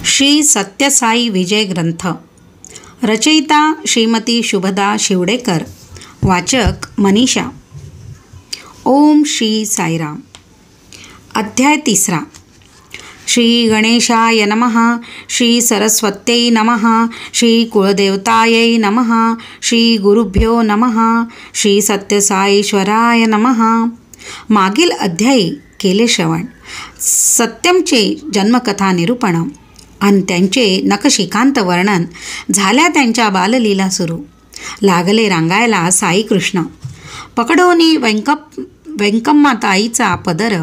श्री सत्यसाई विजय ग्रंथ. रचयिता श्रीमती शुभदा शिवडेकर. वाचक मनीषा. ओम श्री साईराम. अध्याय 3. श्री गणेशाय नमः. श्री सरस्वत्यै नमः. श्री कुलदेवतायै नमः. श्री गुरुभ्यो नमः. श्री सत्यसाईश्वराय नमः. मागील अध्यायी केले श्रवण. सत्यमचे जन्मकथा निरूपण आणि त्यांचे नखशिकांत वर्णन झाल्या. त्यांच्या बाललीला सुरू लागले रांगायला. साई कृष्ण पकडोनी व्यंकम्माताईचा पदर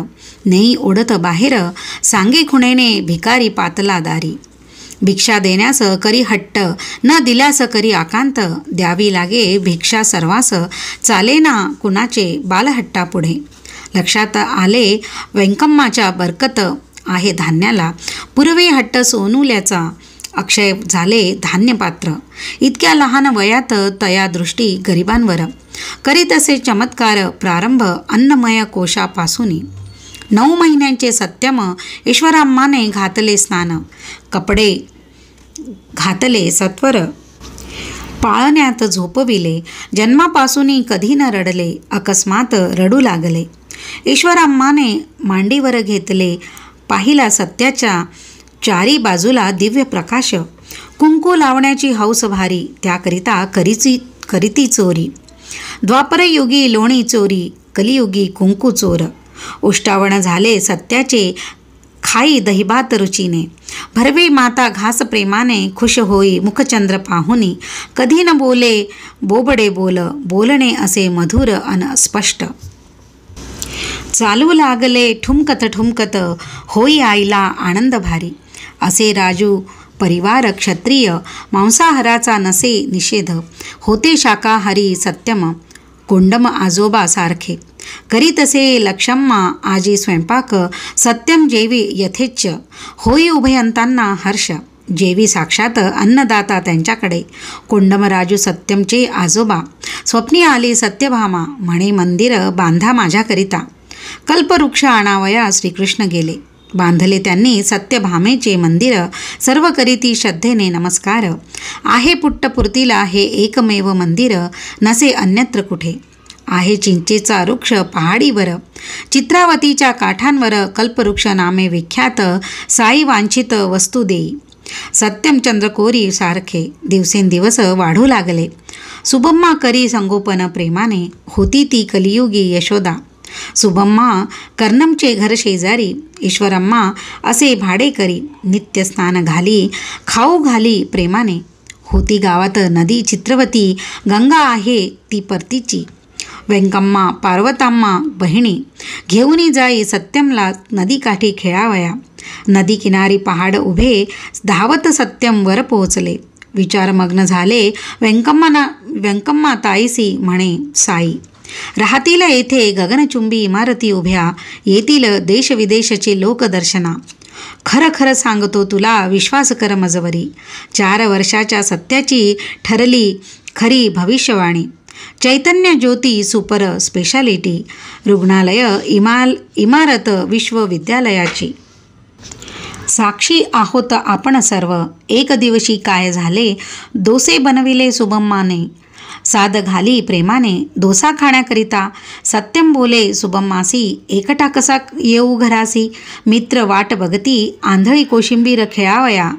नेई ओढत बाहेर. सांगे खुणेने भिकारी पातला दारी. भिक्षा देण्यास करी हट्ट, न दिल्यास करी आकांत. द्यावी लागे भिक्षा सर्वास, चालेना कुणाचे बालहट्टा पुढे. लक्षात आले व्यंकम्माच्या बरकत आहे धान्याला. पूर्वी हट्ट सोनुल्याचा, अक्षय झाले धान्यपात्र. इतक्या लहान वयात तया दृष्टी गरिबांवर. करीत असे चमत्कार प्रारंभ अन्नमय कोशापासून. 9 महिन्यांचे सत्यम ईश्वराम्माने घातले स्नान. कपडे घातले सत्वर, पाळण्यात झोपविले. जन्मापासून कधी न रडले, अकस्मात रडू लागले. ईश्वराम्माने मांडीवर घेतले. पाहिला सत्याच्या चारी बाजूला दिव्य प्रकाश. कुंकू लावण्याची हौस भारी, त्याकरिता करीती चोरी. द्वापरयुगी लोणी चोरी, कलियुगी कुंकू चोर. उष्टावण झाले सत्याचे, खाई दहीभात रुचीने. भरवी माता घास प्रेमाने, खुश होई मुखचंद्र पाहुनी. कधी न बोले बोबडे बोल, बोलणे असे मधुर अन स्पष्ट. चालू लागले ठुमकत ठुमकत, होई आईला आनंद भारी. असे राजू परिवार क्षत्रिय, मांसाहाराचा नसे निषेध. होते शाकाहारी सत्यम, कोंडम आजोबा सारखे. करीत असे लक्षम्मा आजी स्वयंपाक. सत्यम जेवी यथेच्छ, होई उभयंतांना हर्ष. जेवी साक्षात अन्नदाता त्यांच्याकडे. कोंडमराजू सत्यमचे आजोबा. स्वप्नी आली सत्यभामा, म्हणे मंदिर बांधा माझ्याकरिता. कल्पवृक्ष आणावया श्रीकृष्ण गेले. बांधले त्यांनी सत्यभामेचे मंदिर. सर्व करीती श्रद्धेने नमस्कार. आहे पुट्टपुर्तीला हे एकमेव मंदिर, नसे अन्यत्र कुठे. आहे चिंचेचा वृक्ष पहाडीवर, चित्रावतीच्या काठांवर. कल्पवृक्ष नामे विख्यात, साई वांछित वस्तू देई. सत्यम चंद्रकोरी सारखे दिवसेंदिवस वाढू लागले. सुबम्मा करी संगोपन प्रेमाने, होती ती कलियुगी यशोदा. सुबम्मा कर्णमचे घर शेजारी. ईश्वरम्मा असे भाडे करी. नित्य स्नान घाली, खाऊ घाली प्रेमाने. होती गावात नदी चित्रवती, गंगा आहे ती परतीची. व्यंकम्मा पार्वताम्मा बहिणी, घेऊनी जाई सत्यमला नदीकाठी खेळावया. नदी किनारी पहाड उभे, धावत सत्यम वर पोहोचले. विचारमग्न झाले व्यंकम्मा ताईसी, म्हणे साई. राहतील येथे गगनचुंबी इमारती उभ्या, येतील देशविदेशचे लोकदर्शना. खरं खरं सांगतो तुला, विश्वास कर मजवरी. 4 वर्षाच्या सत्याची ठरली खरी भविष्यवाणी. चैतन्य ज्योती सुपर स्पेशालिटी, रुग्णालय इमारत विश्वविद्यालयाची. साक्षी आहोत आपण सर्व. एक दिवशी काय झाले, डोसे बनविले सुबम्माने. साद घाली प्रेमाने डोसा खाण्याकरिता. सत्यम बोले सुबम्मासी, एकटा कसा येऊ घरासी. मित्र वाट बघती, आंधळी कोशिंबीर खेळावया.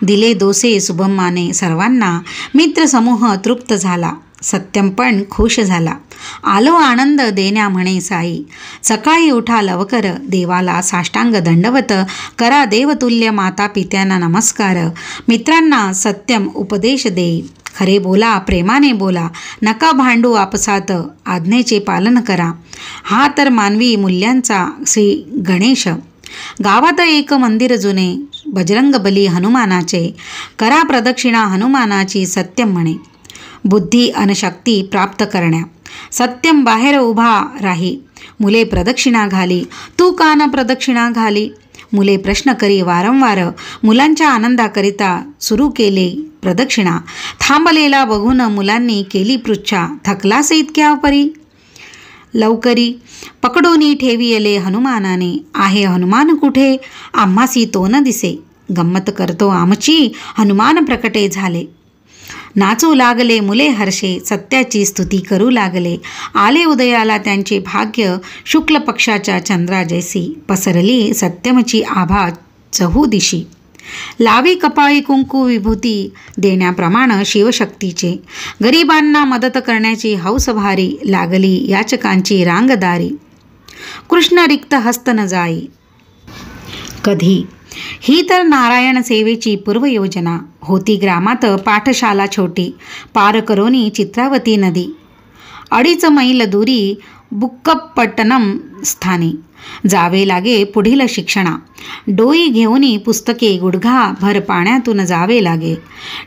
दिले डोसे सुबम्माने सर्वांना. मित्र समूह तृप्त झाला, सत्यम पण खुश झाला. आलो आनंद देण्या म्हणे साई. सकाळी उठा लवकर, देवाला साष्टांग दंडवत. करा देवतुल्य माता पित्यांना नमस्कार. मित्रांना सत्यम उपदेश देई. खरे बोला प्रेमाने बोला, नका भांडू आपसात. आज्ञेचे पालन करा, हा तर मानवी मूल्यांचा श्री गणेश. गावात एक मंदिर जुने, बजरंगबली हनुमानाचे. करा प्रदक्षिणा हनुमानाची. सत्यम म्हणे बुद्धी अनशक्ती प्राप्त करण्या. सत्यम बाहेर उभा राही. मुले प्रदक्षिणा घाली. तू का न प्रदक्षिणा घाली. मुले प्रश्न करी वारंवार. मुलांच्या आनंदाकरिता सुरू केले प्रदक्षिणा. थांबलेला बघून मुलांनी केली पृच्छा, थकलास इतक्या परी. लवकरी पकडोनी ठेवियले हनुमानाने. आहे हनुमान कुठे, आम्हासी तो न दिसे. गंमत करतो आमची हनुमान प्रकटे झाले. नाचू लागले मुले हर्षे, सत्याची स्तुती करू लागले. आले उदयाला त्यांचे भाग्य, शुक्ल पक्षाच्या चंद्रा जैसी. पसरली सत्यमची आभा चहू दिशी. लावी कपाळी कुंकू विभूती, देण्याप्रमाण शिवशक्तीचे. गरिबांना मदत करण्याची हौस भारी, लागली याचकांची रांगदारी. कृष्ण रिक्त हस्त न जाई कधी, ही तर नारायण सेवेची पूर्वयोजना. होती ग्रामात पाठशाला छोटी, पार करोनी चित्रावती नदी. 2.5 मैल दुरी बुक्कपट्टणम स्थानी, जावे लागे पुढील शिक्षणा. डोई घेऊनी पुस्तके गुडघा भर पाण्यातून जावे लागे.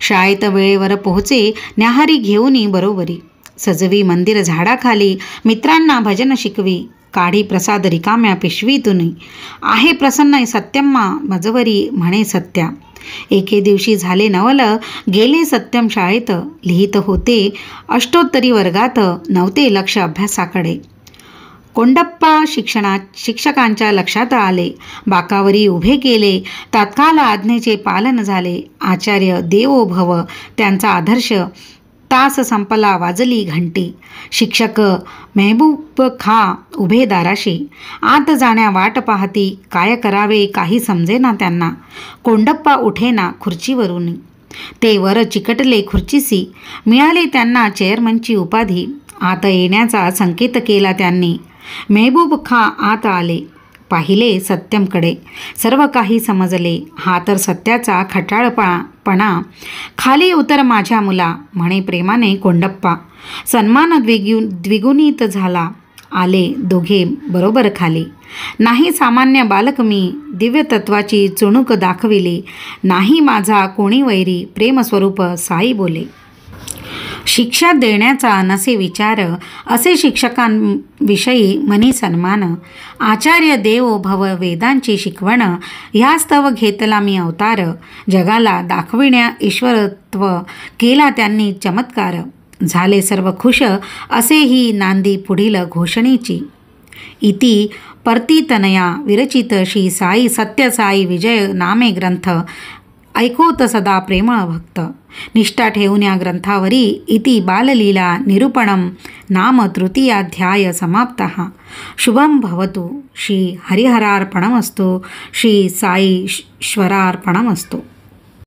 शाळेत वेळेवर पोहोचे न्याहारी घेऊनी बरोबरी. सजवी मंदिर झाडाखाली, मित्रांना भजन शिकवी. काढी प्रसाद रिकाम्या पिशवीतून, आहे प्रसन्न सत्यम्मा मजवरी म्हणे सत्या. एके दिवशी झाले नवल, गेले सत्यम शाळेत. लिहित होते अष्टोत्तरी वर्गात, नव्हते लक्ष अभ्यासाकडे. कोंडप्पा शिक्षकांच्या लक्षात आले. बाकावरी उभे केले, तात्काळ आज्ञेचे पालन झाले. आचार्य देवो भव त्यांचा आदर्श. तास संपला वाजली घंटी. शिक्षक मेहबूब खा उभे दाराशी. आत जाण्या वाट पाहती, काय करावे काही समजेना त्यांना. कोंडप्पा उठेना खुर्चीवरून, ते वर चिकटले खुर्चीसी. मिळाली त्यांना चेअरमनची उपाधी. आत येण्याचा संकेत केला त्यांनी. मेहबूब खा आत आले, पाहिले सत्यमकडे. सर्व काही समजले. हा तर सत्याचा खटाळपणा. खाली उतर माझ्या मुला म्हणे प्रेमाने कोंडप्पा. सन्मान द्विगुणित झाला. आले दोघे बरोबर खाली. नाही सामान्य बालक मी, दिव्य तत्वाची चुणूक दाखविली. नाही माझा कोणी वैरी, प्रेमस्वरूप साई बोले. शिक्षा देण्याचा नसे विचार, असे शिक्षकांविषयी मनी सन्मान. आचार्य देवो भव वेदांची शिकवण, ह्यास्तव घेतला मी अवतार. जगाला दाखविण्या ईश्वरत्व, केला त्यांनी चमत्कार. झाले सर्व खुश, असेही नांदी पुढील घोषणेची. इति पर्तितनया विरचित श्री साई सत्य साई विजय नामे ग्रंथ. ऐकोत सदा प्रेमळ भक्त. निष्ठा ठेवून या ग्रंथावरी इति बाललीला निरूपणम नाम तृतीयाध्याय समाप्तः. शुभम भवतु. श्री हरिहरार्पणमस्तु. श्री साईश्वरार्पणमस्तु.